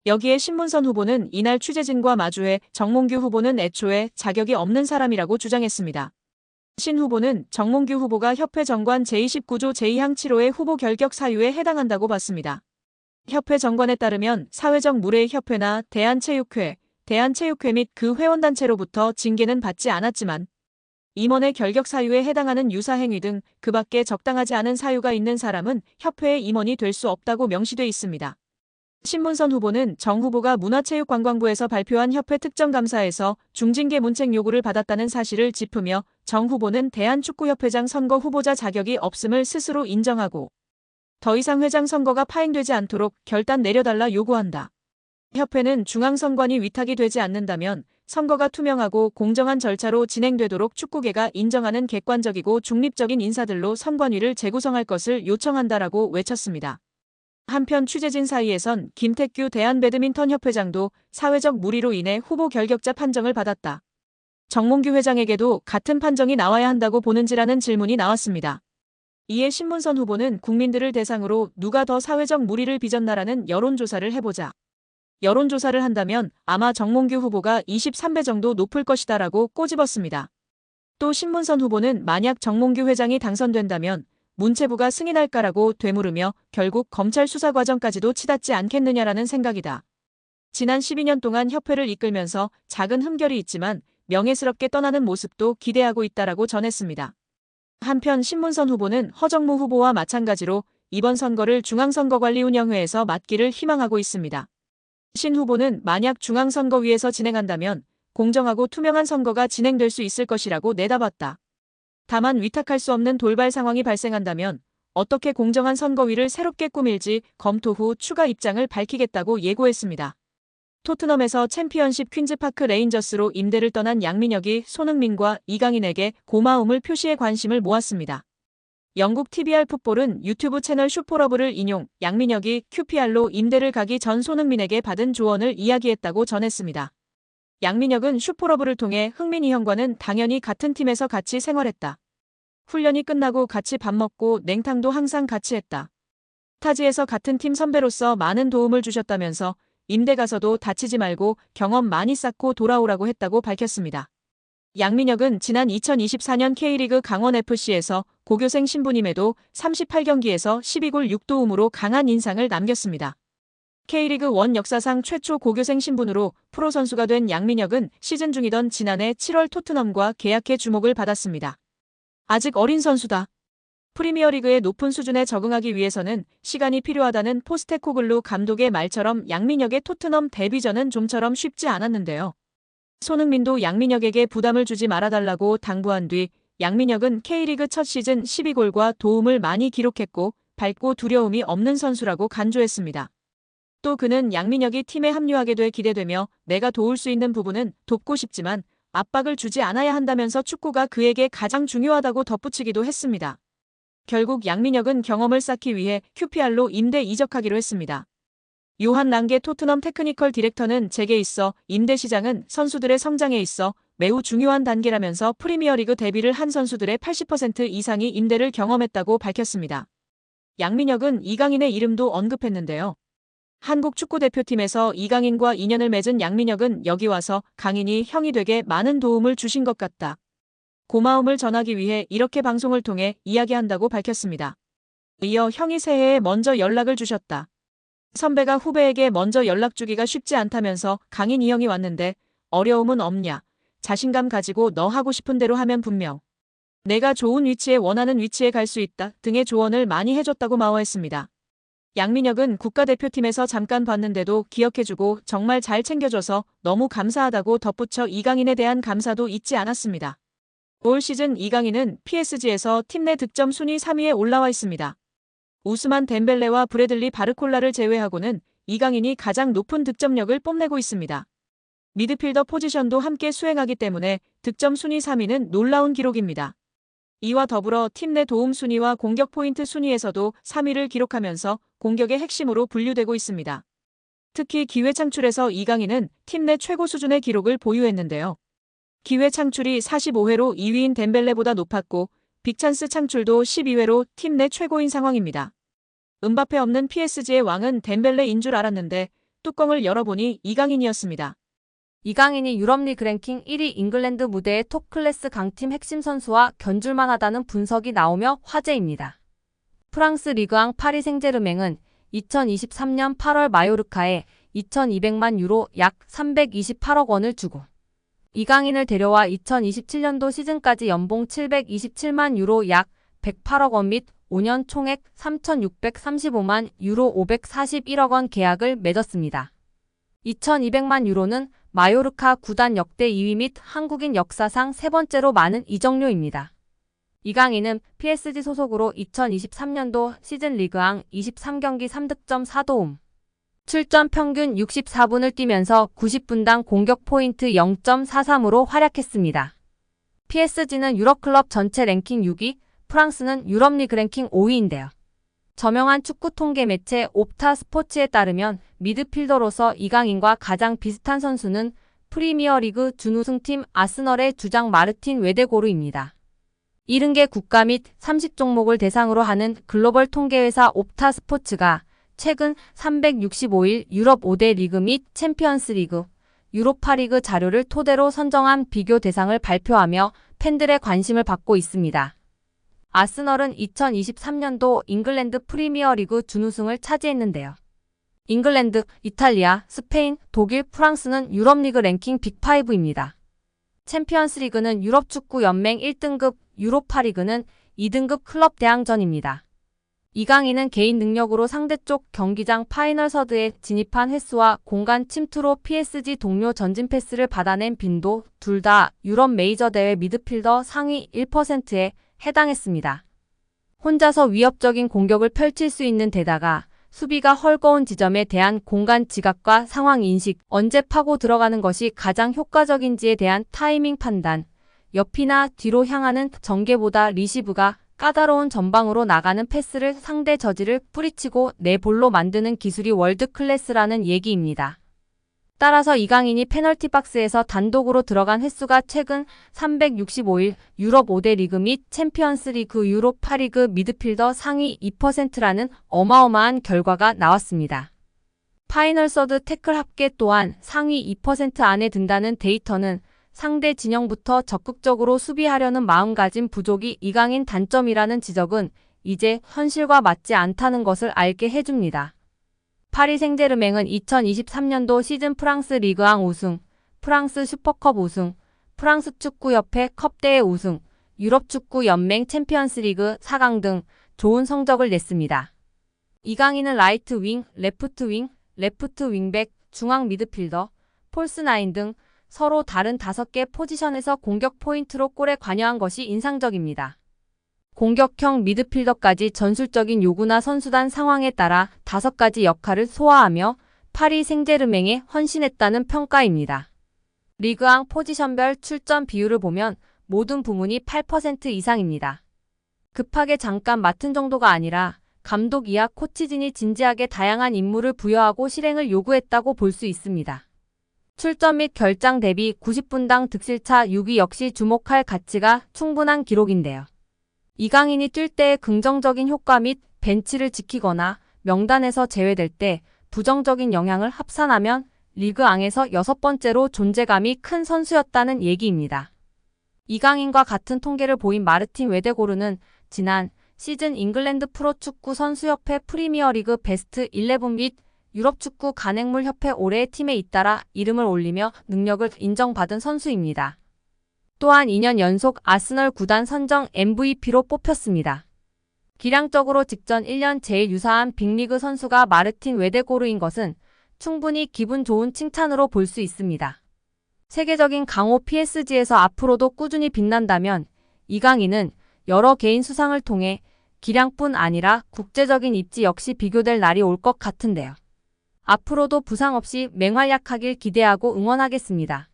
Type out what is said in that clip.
여기에 신문선 후보는 이날 취재진과 마주해 정몽규 후보는 애초에 자격이 없는 사람이라고 주장했습니다. 신 후보는 정몽규 후보가 협회 정관 제29조 제2항 7호의 후보 결격 사유에 해당한다고 봤습니다. 협회 정관에 따르면 사회적 무례 협회나 대한체육회 및 그 회원단체로부터 징계는 받지 않았지만 임원의 결격 사유에 해당하는 유사행위 등 그 밖에 적당하지 않은 사유가 있는 사람은 협회의 임원이 될 수 없다고 명시돼 있습니다. 신문선 후보는 정 후보가 문화체육관광부에서 발표한 협회 특정감사에서 중징계 문책 요구를 받았다는 사실을 짚으며 정 후보는 대한축구협회장 선거 후보자 자격이 없음을 스스로 인정하고 더 이상 회장 선거가 파행되지 않도록 결단 내려달라 요구한다. 협회는 중앙선관위 위탁이 되지 않는다면 선거가 투명하고 공정한 절차로 진행되도록 축구계가 인정하는 객관적이고 중립적인 인사들로 선관위를 재구성할 것을 요청한다라고 외쳤습니다. 한편 취재진 사이에선 김택규 대한배드민턴협회장도 사회적 무리로 인해 후보 결격자 판정을 받았다. 정몽규 회장에게도 같은 판정이 나와야 한다고 보는지라는 질문이 나왔습니다. 이에 신문선 후보는 국민들을 대상으로 누가 더 사회적 무리를 빚었나라는 여론조사를 해보자. 여론조사를 한다면 아마 정몽규 후보가 23배 정도 높을 것이다라고 꼬집었습니다. 또 신문선 후보는 만약 정몽규 회장이 당선된다면 문체부가 승인할까라고 되물으며 결국 검찰 수사 과정까지도 치닫지 않겠느냐라는 생각이다. 지난 12년 동안 협회를 이끌면서 작은 흠결이 있지만 명예스럽게 떠나는 모습도 기대하고 있다라고 전했습니다. 한편 신문선 후보는 허정무 후보와 마찬가지로 이번 선거를 중앙선거관리운영회에서 맡기를 희망하고 있습니다. 신 후보는 만약 중앙선거위에서 진행한다면 공정하고 투명한 선거가 진행될 수 있을 것이라고 내다봤다. 다만 위탁할 수 없는 돌발 상황이 발생한다면 어떻게 공정한 선거위를 새롭게 꾸밀지 검토 후 추가 입장을 밝히겠다고 예고했습니다. 토트넘에서 챔피언십 퀸즈파크 레인저스로 임대를 떠난 양민혁이 손흥민과 이강인에게 고마움을 표시해 관심을 모았습니다. 영국 TVR 풋볼은 유튜브 채널 슈퍼러브를 인용 양민혁이 QPR로 임대를 가기 전 손흥민에게 받은 조언을 이야기했다고 전했습니다. 양민혁은 슈퍼러브를 통해 흥민이 형과는 당연히 같은 팀에서 같이 생활했다. 훈련이 끝나고 같이 밥 먹고 냉탕도 항상 같이 했다. 타지에서 같은 팀 선배로서 많은 도움을 주셨다면서 임대 가서도 다치지 말고 경험 많이 쌓고 돌아오라고 했다고 밝혔습니다. 양민혁은 지난 2024년 K리그 강원FC에서 고교생 신분임에도 38경기에서 12골 6도움으로 강한 인상을 남겼습니다. K리그 1 역사상 최초 고교생 신분으로 프로 선수가 된 양민혁은 시즌 중이던 지난해 7월 토트넘과 계약해 주목을 받았습니다. 아직 어린 선수다. 프리미어리그의 높은 수준에 적응하기 위해서는 시간이 필요하다는 포스테코글루 감독의 말처럼 양민혁의 토트넘 데뷔전은 좀처럼 쉽지 않았는데요. 손흥민도 양민혁에게 부담을 주지 말아달라고 당부한 뒤 양민혁은 K리그 첫 시즌 12골과 도움을 많이 기록했고 밝고 두려움이 없는 선수라고 간주했습니다. 또 그는 양민혁이 팀에 합류하게 돼 기대되며 내가 도울 수 있는 부분은 돕고 싶지만 압박을 주지 않아야 한다면서 축구가 그에게 가장 중요하다고 덧붙이기도 했습니다. 결국 양민혁은 경험을 쌓기 위해 QPR로 임대 이적하기로 했습니다. 요한 랑게 토트넘 테크니컬 디렉터는 제게 있어 임대 시장은 선수들의 성장에 있어 매우 중요한 단계라면서 프리미어리그 데뷔를 한 선수들의 80% 이상이 임대를 경험했다고 밝혔습니다. 양민혁은 이강인의 이름도 언급했는데요. 한국 축구대표팀에서 이강인과 인연을 맺은 양민혁은 여기 와서 강인이 형이 되게 많은 도움을 주신 것 같다. 고마움을 전하기 위해 이렇게 방송을 통해 이야기한다고 밝혔습니다. 이어 형이 새해에 먼저 연락을 주셨다. 선배가 후배에게 먼저 연락 주기가 쉽지 않다면서 강인 이 형이 왔는데 어려움은 없냐. 자신감 가지고 너 하고 싶은 대로 하면 분명 내가 좋은 위치에 원하는 위치에 갈 수 있다 등의 조언을 많이 해줬다고 마워했습니다. 양민혁은 국가대표팀에서 잠깐 봤는데도 기억해주고 정말 잘 챙겨줘서 너무 감사하다고 덧붙여 이강인에 대한 감사도 잊지 않았습니다. 올 시즌 이강인은 PSG에서 팀 내 득점 순위 3위에 올라와 있습니다. 우스만 덴벨레와 브래들리 바르콜라를 제외하고는 이강인이 가장 높은 득점력을 뽐내고 있습니다. 미드필더 포지션도 함께 수행하기 때문에 득점 순위 3위는 놀라운 기록입니다. 이와 더불어 팀 내 도움 순위와 공격 포인트 순위에서도 3위를 기록하면서 공격의 핵심으로 분류되고 있습니다. 특히 기회 창출에서 이강인은 팀 내 최고 수준의 기록을 보유했는데요. 기회 창출이 45회로 2위인 덴벨레보다 높았고 빅찬스 창출도 12회로 팀 내 최고인 상황입니다. 음바페 없는 PSG의 왕은 덴벨레인 줄 알았는데 뚜껑을 열어보니 이강인이었습니다. 이강인이 유럽 리그 랭킹 1위 잉글랜드 무대의 톱클래스 강팀 핵심 선수와 견줄만 하다는 분석이 나오며 화제입니다. 프랑스 리그앙 파리 생제르맹은 2023년 8월 마요르카에 2,200만 유로 약 328억 원을 주고 이강인을 데려와 2027년도 시즌까지 연봉 727만 유로 약 108억 원 및 5년 총액 3,635만 유로 541억 원 계약을 맺었습니다. 2,200만 유로는 마요르카 구단 역대 2위 및 한국인 역사상 세 번째로 많은 이적료입니다. 이강인은 PSG 소속으로 2023년도 시즌 리그앙 23경기 3득점 4도움, 출전 평균 64분을 뛰면서 90분당 공격 포인트 0.43으로 활약했습니다. PSG는 유럽 클럽 전체 랭킹 6위, 프랑스는 유럽 리그 랭킹 5위인데요. 저명한 축구 통계 매체 옵타 스포츠에 따르면 미드필더로서 이강인과 가장 비슷한 선수는 프리미어리그 준우승팀 아스널의 주장 마르틴 웨데고르입니다. 70개 국가 및 30종목을 대상으로 하는 글로벌 통계회사 옵타 스포츠가 최근 365일 유럽 5대 리그 및 챔피언스 리그, 유로파 리그 자료를 토대로 선정한 비교 대상을 발표하며 팬들의 관심을 받고 있습니다. 아스널은 2023년도 잉글랜드 프리미어리그 준우승을 차지했는데요. 잉글랜드, 이탈리아, 스페인, 독일, 프랑스는 유럽 리그 랭킹 빅5입니다. 챔피언스 리그는 유럽 축구 연맹 1등급, 유로파 리그는 2등급 클럽 대항전입니다. 이강인은 개인 능력으로 상대쪽 경기장 파이널 서드에 진입한 횟수와 공간 침투로 PSG 동료 전진 패스를 받아낸 빈도 둘 다 유럽 메이저 대회 미드필더 상위 1%에 해당했습니다. 혼자서 위협적인 공격을 펼칠 수 있는 데다가 수비가 헐거운 지점에 대한 공간 지각과 상황 인식, 언제 파고 들어가는 것이 가장 효과적인지에 대한 타이밍 판단, 옆이나 뒤로 향하는 전개보다 리시브가 까다로운 전방으로 나가는 패스를 상대 저지를 뿌리치고 내 볼로 만드는 기술이 월드 클래스라는 얘기입니다. 따라서 이강인이 페널티 박스에서 단독으로 들어간 횟수가 최근 365일 유럽 5대 리그 및 챔피언스 리그 유로파 리그 미드필더 상위 2%라는 어마어마한 결과가 나왔습니다. 파이널 서드 태클 합계 또한 상위 2% 안에 든다는 데이터는 상대 진영부터 적극적으로 수비하려는 마음가짐 부족이 이강인 단점이라는 지적은 이제 현실과 맞지 않다는 것을 알게 해줍니다. 파리 생제르맹은 2023년도 시즌 프랑스 리그앙 우승, 프랑스 슈퍼컵 우승, 프랑스 축구협회 컵대회 우승, 유럽 축구 연맹 챔피언스 리그 4강 등 좋은 성적을 냈습니다. 이강인은 라이트 윙, 레프트 윙백, 중앙 미드필더, 폴스 9 등 서로 다른 5개 포지션에서 공격 포인트로 골에 관여한 것이 인상적입니다. 공격형 미드필더까지 전술적인 요구나 선수단 상황에 따라 5가지 역할을 소화하며 파리 생제르맹에 헌신했다는 평가입니다. 리그앙 포지션별 출전 비율을 보면 모든 부문이 8% 이상입니다. 급하게 잠깐 맡은 정도가 아니라 감독 이하 코치진이 진지하게 다양한 임무를 부여하고 실행을 요구했다고 볼 수 있습니다. 출전 및 결장 대비 90분당 득실차 6위 역시 주목할 가치가 충분한 기록인데요. 이강인이 뛸 때의 긍정적인 효과 및 벤치를 지키거나 명단에서 제외될 때 부정적인 영향을 합산하면 리그앙에서 6번째로 존재감이 큰 선수였다는 얘기입니다. 이강인과 같은 통계를 보인 마르틴 웨데고르는 지난 시즌 잉글랜드 프로축구 선수협회 프리미어리그 베스트 11 및 유럽축구 간행물협회 올해의 팀에 잇따라 이름을 올리며 능력을 인정받은 선수입니다. 또한 2년 연속 아스널 구단 선정 MVP로 뽑혔습니다. 기량적으로 직전 1년 제일 유사한 빅리그 선수가 마르틴 웨데고르인 것은 충분히 기분 좋은 칭찬으로 볼 수 있습니다. 세계적인 강호 PSG에서 앞으로도 꾸준히 빛난다면 이강인은 여러 개인 수상을 통해 기량뿐 아니라 국제적인 입지 역시 비교될 날이 올 것 같은데요. 앞으로도 부상 없이 맹활약하길 기대하고 응원하겠습니다.